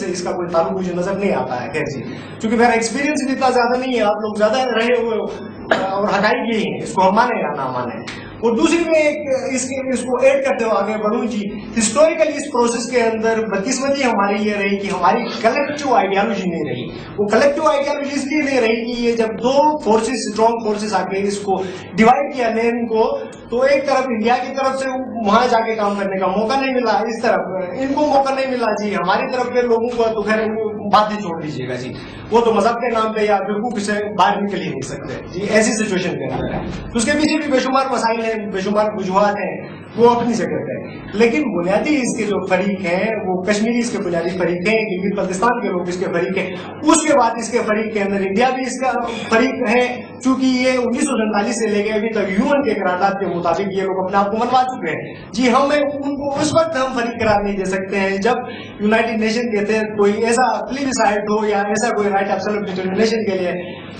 से इसका कोई ताल्लुक मुझे नजर नहीं आता है। खैर जी, क्योंकि मेरा एक्सपीरियंस भी इतना ज्यादा नहीं है, आप लोग ज्यादा रहे हुए और हकाइक यही है, इसको हम माने या ना माने। और दूसरी में एक इसको ऐड करते हुए आगे बढ़ूं जी, हिस्टोरिकली इस प्रोसेस के अंदर बदकिस्मती हमारी ये रही कि हमारी कलेक्टिव आइडियोलॉजी नहीं रही। वो कलेक्टिव आइडियोलॉजी इसलिए नहीं रही कि ये जब दो फोर्सेस, स्ट्रॉन्ग फोर्सेस आके इसको डिवाइड किया लैंड को, तो एक तरफ इंडिया की तरफ से वहां जाके काम करने का मौका नहीं मिला, इस तरफ इनको मौका नहीं मिला जी। हमारी तरफ के लोगों को तो खैर बात ही छोड़ दीजिएगा जी, वो तो मजहब के नाम पे या बेवकूफ से बाहर निकल ही नहीं सकते जी, ऐसी सिचुएशन के अंदर है। तो उसके पीछे भी बेशुमार मसाइल है, बेशुमार वजूहात हैं, वो अपनी जगह पे। लेकिन बुनियादी इसके जो फरीक हैं वो कश्मीरी इसके बुनियादी फरीक हैं, गिलगित बल्तिस्तान के लोग इसके फरीक हैं। उसके बाद इसके फरीक के अंदर इंडिया भी इसका फरीक है, चूंकि ये 1947 से लेके अभी तक यूएन के करारदाद के मुताबिक ये लोग अपने आप को मनवा चुके हैं जी। हमें उनको उस वक्त हम फरीक करार नहीं दे सकते हैं जब यूनाइटेड नेशन के तहत कोई ऐसा प्लेबिसाइट हो या ऐसा कोई राइट एब्सोल्यूट डिटरमिनेशन के लिए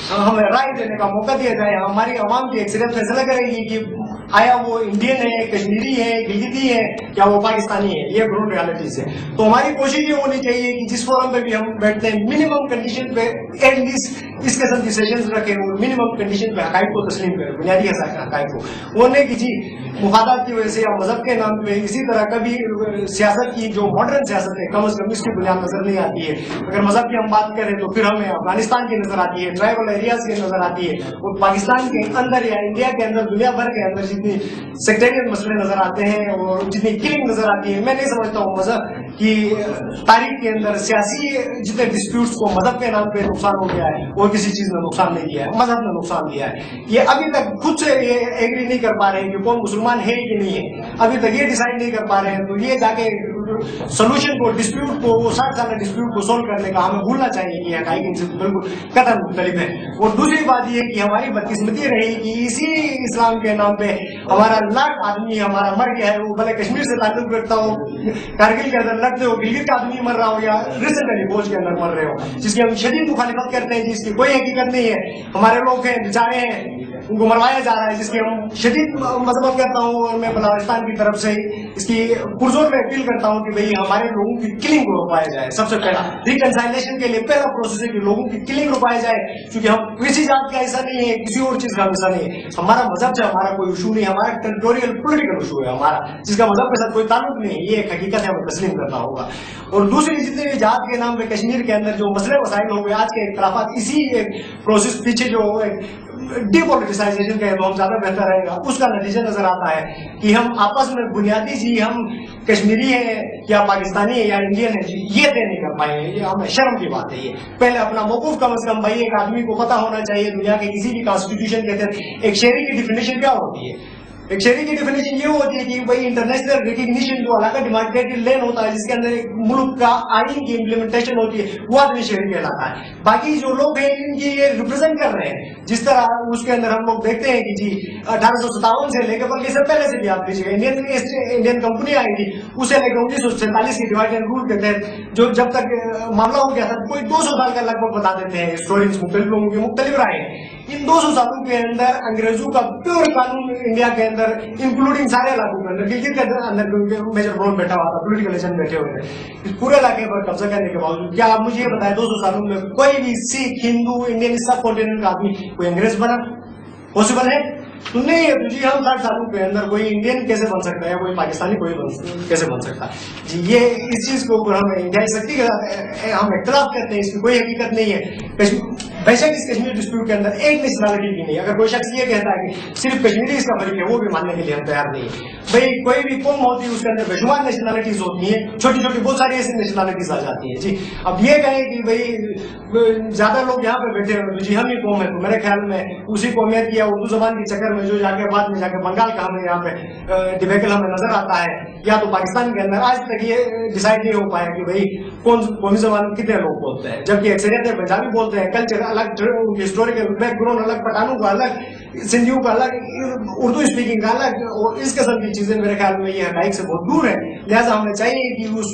हमें राय देने का मौका दिया जाए। हमारी आवाम की अक्सरियत फैसला करेगी कि आया वो इंडियन है, कश्मीरी है, गिलगिती है, या वो पाकिस्तानी है। ये ग्राउंड रियलिटी से तो हमारी कोशिश ये होनी चाहिए कि जिस फोरम पे भी हम बैठते हैं मिनिमम कंडीशन पे एटलीस्ट इस किस्म की सेशंस रखें और मिनिमम कंडीशन पे हकाइक को तस्लीम करें, बुनियादी हकाइक को। वो नहीं कि जी मुफादात की वजह से या मजहब के नाम पे इसी तरह कभी सियासत की जो मॉडर्न सियासत है कम अज कम इसकी बुनियाद नजर नहीं आती है। अगर मजहब की हम बात करें तो फिर हमें अफगानिस्तान की नजर आती है, ट्राइबल एरियाज की नजर आती है, और पाकिस्तान के अंदर या इंडिया के अंदर, दुनिया भर के अंदर जितनी सेक्टेरियन मसले नजर आते हैं और जितनी किलिंग नजर आती है, मैं नहीं समझता हूँ मजहब की तारीख के अंदर सियासी जितने डिस्प्यूट्स को मजहब के नाम पे नुकसान हो गया है और किसी चीज ने नुकसान नहीं किया है, मजहब ने नुकसान दिया है। ये अभी तक खुद से ये एग्री नहीं कर पा रहे हैं कि कौन मुसलमान है कि नहीं है, अभी तक ये डिसाइड नहीं कर पा रहे हैं। तो ये जाके सोल्यूशन को, डिस्प्यूट को, वो 60 साल डिस्प्यूट को सोल्व करने का हमें भूलना चाहिए कि हकाइक इनसे बिल्कुल कतई मुख्तलिफ है। और दूसरी बात ये कि हमारी बदकिस्मती रही कि इसी इस्लाम के नाम पे हमारा लाख आदमी हमारा मर गया है, वो भले कश्मीर से ताल्लुक रखता हो, कारगिल के अंदर लड़ते हो, गिलगित का आदमी मर रहा हो या रिसेंटली फौज के अंदर मर रहे हो, जिसकी हम शदीद मुखालिफत करते हैं, जिसकी कोई हकीकत नहीं है। हमारे लोग हैं, बेचारे हैं, उनको मरवाया जा रहा है, जिसकी हम शदीद मजम्मत करता हूँ। और मैं बलूचिस्तान की तरफ से इसकी पुरजोर में अपील करता हूँ कि भाई हमारे लोगों की किलिंग को रुकवाया जाए। सबसे पहला रिकंसाइलेशन के लिए पहला प्रोसेस है कि लोगों की किलिंग रुकवाया जाए, क्योंकि हम किसी जात का हिस्सा नहीं है, किसी और चीज का हिस्सा नहीं है। हमारा मजहब से हमारा कोई इशू नहीं, हमारा टेरिटोरियल पोलिटिकल इशू है हमारा, जिसका मजहब के साथ कोई ताल्लुक नहीं है। ये एक हकीकत है, हमें तस्लीम करना होगा। और दूसरी जितने भी जात के नाम पे कश्मीर के अंदर जो मसले मसाइल हो गए, आज के इख्तलाफात, इसी एक प्रोसेस पीछे जो डिपॉलिटिसाइजेशन का तो हम ज्यादा बेहतर रहेगा, उसका नतीजा नजर आता है कि हम आपस में बुनियादी जी हम कश्मीरी है या पाकिस्तानी है या इंडियन है जी, ये तय नहीं कर पाए। ये हमें शर्म की बात है। ये पहले अपना मौकूफ कम से कम भाई एक आदमी को पता होना चाहिए दुनिया के किसी भी कॉन्स्टिट्यूशन के तहत एक शहरी की डिफिनेशन क्या होती है। एक शहरी की डेफिनेशन ये होती है कि भाई इंटरनेशनल रिकग्निशन जो अलग डिमांडेटेड लेन होता है, जिसके अंदर एक मुल्क का आइन की इम्प्लीमेंटेशन होती है, वो आदमी शहरी कहलाता है। बाकी जो लोग हैं इनकी ये रिप्रेजेंट कर रहे हैं, जिस तरह उसके अंदर हम लोग देखते हैं कि जी 1857 से लेकर, बल्कि इससे पहले से भी आप देखिएगा इंडियन कंपनी आई थी, उसे लेकर 1947 की डिवाइड एंड रूल के तहत जो जब तक मामला हो गया था, कोई 200 साल का लगभग बता देते हैं हिस्टोरियंस, मुख्तलिफ लोगों की मुख्तलिफ राय है। इन 200 सालों के अंदर अंग्रेजों का प्योर कानून इंडिया के अंदर इंक्लूडिंग सारे इलाकों के अंदर, गिलगित के अंदर मेजर ब्राउन बैठा हुआ था, पोलिटिकल एजेंट बैठे हुए थे, इस पूरे इलाके पर कब्जा करने के बावजूद क्या आप मुझे ये बताएं 200 सालों में कोई भी सिख, हिंदू, इंडियन, सब कॉन्टिनेंट का आदमी कोई अंग्रेज बना? पॉसिबल है? तो नहीं है। तो जी हम 60 सालों के अंदर कोई इंडियन कैसे बन सकता है, कोई पाकिस्तानी कोई कैसे बन सकता है जी। ये इस चीज के ऊपर हम इंडियाई शक्ति के साथ हम इख्तलाफ करते हैं, इसकी कोई हकीकत नहीं है। बेशक इस कश्मीर डिस्प्यूट के अंदर एक नेशनलिटी भी नहीं। अगर कोई शख्स ये कहता है कि सिर्फ कश्मीरी इसका फर्क है, वो भी मानने के लिए हम तैयार नहीं है। भाई कोई भी कौम होती है उसके अंदर बेशुमार नेशनलिटीज होती है, छोटी छोटी बहुत सारी ऐसी नेशनलिटीज आ जाती है जी। अब ये कहें कि भाई ज्यादा लोग यहाँ पे बैठे हुए जी हम ही कौम है, तो मेरे ख्याल में उसी कौमियत की या उर्दू जबान के चक्कर में जो जाके बाद में जाके बंगाल का हमें यहाँ पे डिबेकल हमें नजर आता है, या तो पाकिस्तान के अंदर आज तक ये डिसाइड नहीं हो पाया कि भाई कौन सी जबान कितने लोग बोलते हैं, जबकि अक्सरियत पंजाबी बोलते हैं, कल्चर अलग, हिस्टोरिकल बैकग्राउंड अलग, पठानों का अलग, सिंधियों का अलग, उर्दू स्पीकिंग का अलग, और इस किस्म की चीजें मेरे ख्याल में ये हकाइक से बहुत दूर है। लिहाजा हमें चाहिए कि उस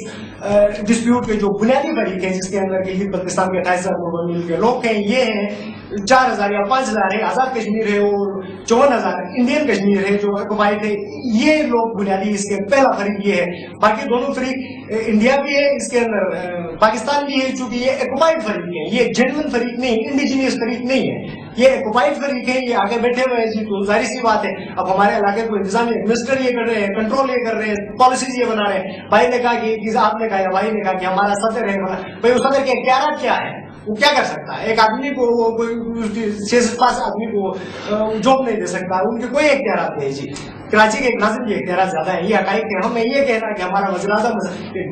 डिस्प्यूट के जो बुनियादी फरीक है, जिसके अंदर गिलगित बल्तिस्तान के 28,000 के लोग हैं, ये हैं 4,000 या 5,000 है, आजाद कश्मीर है, और 54,000 इंडियन कश्मीर है जो ऑक्युपाइड है। ये लोग बुनियादी इसके पहला फर्क ये है। बाकी दोनों फरीक इंडिया भी है, इसके अंदर पाकिस्तान भी है, चूंकि ये ऑक्युपाइड फरीक है, ये जेन्युइन फरीक नहीं, इंडिजीनियस फरीक नहीं है, ये ऑक्युपाइड फरीक है, ये आगे बैठे हुए हैं जी। तो जाहिर सी बात है, अब हमारे इलाके को इंतजाम मिनिस्टर ये कर रहे हैं, कंट्रोल ये कर रहे हैं, पॉलिसीज ये बना रहे हैं। भाई ने कहा कि आपने कहा, भाई ने कहा कि हमारा सदर है, भाई उस सदर के इख्तियार क्या है, वो क्या कर सकता है? एक आदमी को कोई 6 आदमी को जॉब नहीं दे सकता, उनके कोई इख्तियार नहीं जी। कराची के एक नाज़िम के इख्तियार ज्यादा है, ये हकाइक है। हमें ये कहना है कि हमारा वज़ीर आज़म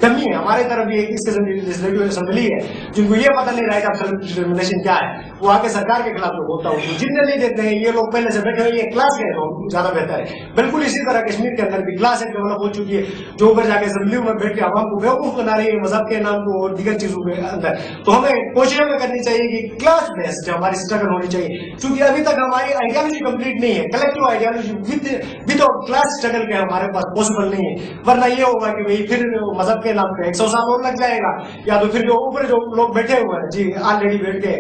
डमी है, हमारे तरफ भी एक इस किस्म की लेजिस्लेटिव असेंबली है जिनको ये पता नहीं राइट ऑफ सेल्फ डिटरमिनेशन क्या है, वो आके सरकार के खिलाफ लोग होता है, जितने नहीं देते हैं ये लोग पहले से बैठे हुए, ये क्लास है तो ज्यादा बेहतर है। बिल्कुल इसी तरह कश्मीर के अंदर भी क्लास एक डेवलप हो चुकी है, जो ऊपर जाके असेंबली में बैठ के आवाम को बेवकूफ बना रही है मजहब के नाम को और दीगर चीजों के अंदर। तो हमें कोशिश में करनी चाहिए कि क्लास बेस्ड हमारी स्ट्रगल होनी चाहिए, क्योंकि अभी तक हमारी आइडियोलॉजी कंप्लीट नहीं है। Collective ideology without class struggle के हमारे पास पॉसिबल नहीं है, वरना ये होगा कि भाई फिर मजहब के नाम पे 100 साल और लग जाएगा, या तो फिर जो ऊपर जो लोग बैठे हुए हैं जी ऑलरेडी बैठ के,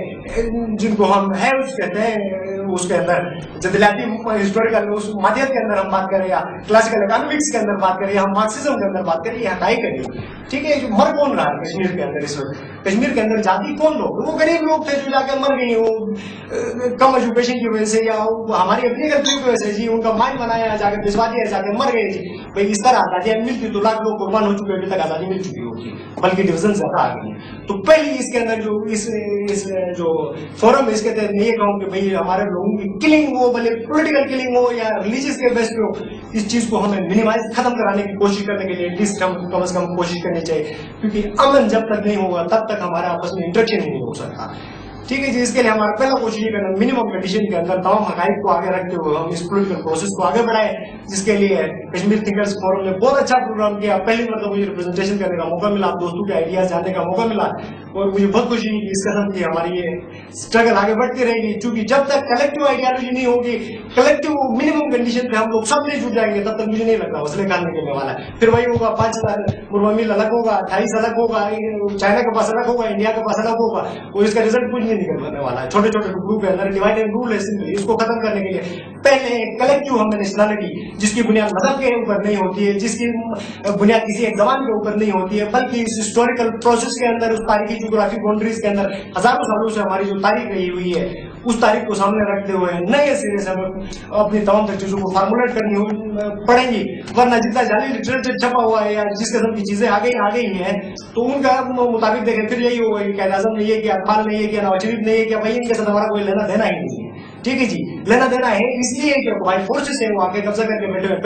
जिनको हम है कहते हैं, उसके अंदर जदलाती हिस्टोरिकल उस माध्यम के अंदर हम बात करें, या क्लासिकल इकोनॉमिक्स के अंदर बात करें, या हम मार्क्सिज्म के अंदर बात करें, या हटाई करिए, ठीक है। मर कौन रहा है कश्मीर के अंदर इस वक्त? कश्मीर के अंदर जाती कौन लोग? वो गरीब लोग थे जो जाकर मर गए, वो कम एजुकेशन की वजह से या हमारी अपनी गलती की वजह से जी, उनका माइंड बनाया जाकर भिजवा दिया, जाकर मर गए जी। भाई इस तरह आजादी मिलती तो लाख लोग कुर्बान हो चुके, अभी तक आजादी मिल चुकी होगी, बल्कि डिवीजन ज्यादा आ गई। तो पहले इसके अंदर जो इस जो फोरम इसके तहत मैं ये कहूँ कि भाई हमारे लोगों की किलिंग हो, भले पॉलिटिकल किलिंग हो या रिलीजियस के बेस पे हो, इस चीज को हमें मिनिमाइज खत्म कराने की कोशिश करने के लिए एटलीस्ट हम कम से कम कोशिश करनी चाहिए, क्योंकि अमन जब तक नहीं होगा तब तक हमारे आपस में इंटरेक्शन नहीं हो सकता, ठीक है जी। इसके लिए हमारा पहला कोशिश करना मिनिमम कंडीशन के अंदर तमाम हकाइक को आगे रखते हुए हम इस पॉलिटिकल प्रोसेस को आगे बढ़ाए, जिसके लिए कश्मीर थिंकर्स फोरम ने बहुत अच्छा प्रोग्राम किया। पहली मतलब मुझे रिप्रेजेंटेशन करने का मौका मिला, दोस्तों के आइडियाज जानने का मौका मिला, और मुझे बहुत खुशी हुई इस कदम की हमारी ये स्ट्रगल आगे बढ़ती रहेगी, क्योंकि जब तक कलेक्टिव आइडियोलॉजी नहीं होगी, कलेक्टिव मिनिमम कंडीशन पे हम लोग सब नहीं जुट जाएंगे, तब तक मुझे नहीं लगता मसले का हल निकलने वाला है। फिर वही होगा, 5,000 मुर्मिल अलग होगा, 28 अलग होगा, चाइना के पास अलग होगा, इंडिया के पास अलग होगा, और इसका रिजल्ट कुछ नहीं निकलने वाला है। छोटे छोटे ग्रुप के अंदर डिवाइड एंड रूल है, सिंपली इसको खत्म करने के लिए पहले कलेक्टिव हम नेशनलिटी, जिसकी बुनियाद मजहब के ऊपर नहीं होती है, जिसकी बुनियाद किसी एक जबान के ऊपर नहीं होती है, बल्कि इस हिस्टोरिकल प्रोसेस के अंदर, उस तारीखी ज्योग्राफिक बाउंड्रीज के अंदर हजारों सालों से हमारी जो तारीख रही हुई है, उस तारीख को सामने रखते हुए नए सिरे से हमें अपनी तमाम चीजों को फार्मुलेट करनी पड़ेंगी, वरना जितना जाली लिटरेचर छपा हुआ है या जिस किस्म की चीजें आ गई हैं, तो उनका मुताबिक देखें फिर यही होगा कि कायद आज़म ने ये किया, अकबाल ने ये किया, नवाज शरीफ ने ये किया, भाई इनके साथ हमारा कोई लेना देना ही नहीं है, ठीक है जी। लेना देना है इसलिए कि भाई फोर्सेस है वो आके कब्जा करके बैठे हुए।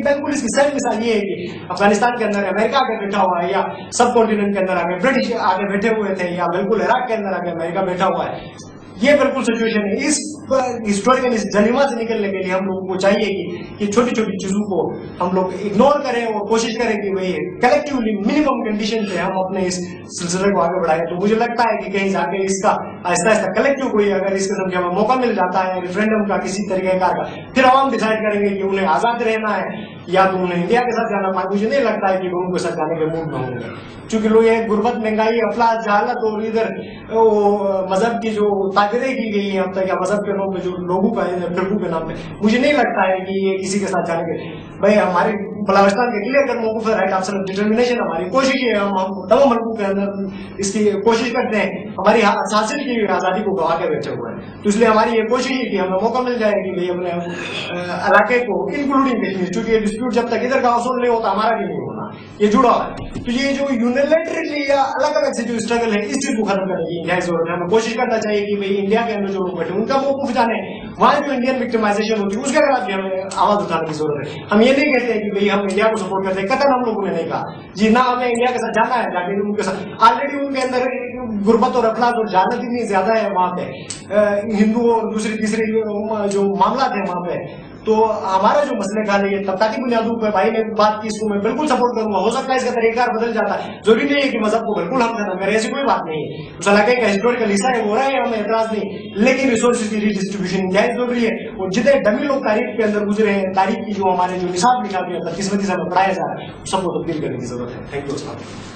बिल्कुल इसकी सही मिसाल ये है कि अफगानिस्तान के अंदर अमेरिका आके बैठा हुआ है, या सब कॉन्टिनेंट के अंदर आके ब्रिटिश आके बैठे हुए थे, या बिल्कुल इराक के अंदर आके अमेरिका बैठा हुआ है। ये बिल्कुल सिचुएशन है। इस हिस्टोरिकल इस जलिमा से निकलने के लिए हम लोगों को चाहिए कि छोटी छोटी चीजों को हम लोग इग्नोर करें और कोशिश करें कि भाई कलेक्टिवली मिनिमम कंडीशन पे हम अपने इस सिलसिले को आगे बढ़ाएं। तो मुझे लगता है कि कहीं जाके इसका आहिस्ता आहिस्ता कलेक्टिव कोई अगर इस किस्म का मौका मिल जाता है रेफरेंडम का किसी तरीके का, फिर आवाम डिसाइड करेंगे कि उन्हें आजाद रहना है या तो उन्हें इंडिया के साथ जाना पाए। मुझे नहीं लगता है कि लोगों के साथ जाने के मूड में होंगे, क्योंकि लोग ये गुर्बत, महंगाई, अफलास, जहालत और इधर मजहब की जो ताकतें की गई है अब तक, या मजहब के नाम पे जो लोगों का फिरकू के नाम पे, मुझे नहीं लगता है कि ये किसी के साथ जाने के। भाई हमारे बलावस्तान के क्लियर कर मौकूफ है राइट ऑफ सेल्फ डिटरमिनेशन, हमारी कोशिश है, हम तमाम मुल्कों के अंदर इसकी कोशिश करते हैं, हमारी हासिल की आजादी को गवा के बैठे हुए हैं। तो इसलिए हमारी ये कोशिश है कि हमें मौका मिल जाए कि भाई अपने इलाके को इंक्लूडिंग कश्मीर, क्योंकि जब तक इधर का असूल नहीं होता हमारा भी नहीं होना, ये जुड़ा है। तो ये जो यूनिलैटरली या अलग अलग से जो स्ट्रगल है, इस चीज को खत्म करने की जरूरत है। हमें कोशिश करना चाहिए कि भाई इंडिया के अंदर जो लोग बैठे उनका मौकूफ जाने, वहां जो इंडियन विक्टिमाइजेशन होती है उसके खिलाफ भी हमें आवाज उठाने की जरूरत है। हम ये नहीं कहते हैं कि भाई हम इंडिया को सपोर्ट करते हैं, कतई हम लोगों ने नहीं कहा जी, ना हमें इंडिया के साथ जाना है, जाके उनके साथ ऑलरेडी उनके अंदर गुर्बत और अफलास और जहालत इतनी ज्यादा है वहां पे, हिंदू और दूसरी तीसरी जो मामला थे वहां पे। तो हमारा जो मसले का है तबकाती बुनियादों पर भाई ने बात की, इसको मैं बिल्कुल सपोर्ट करूंगा। हो सकता है इसका तरीका बदल जाता है, जरूरी नहीं है कि मजहब को बिल्कुल हम खत्म करें, ऐसी कोई बात नहीं है। उस इलाके का हिस्टोरिकल हिस्सा है, हो रहा है, हमें एतराज नहीं, लेकिन रिसोर्सेज की रिडिस्ट्रीब्यूशन क्या जरूरी है। और जितने डमी लोग तारीख के अंदर गुजरे हैं, तारीख की जो हमारे जो निसाब लिखा गया, किस्मती से पढ़ाया जा रहा है, सबको तब्दील करने की जरूरत है। Thank you.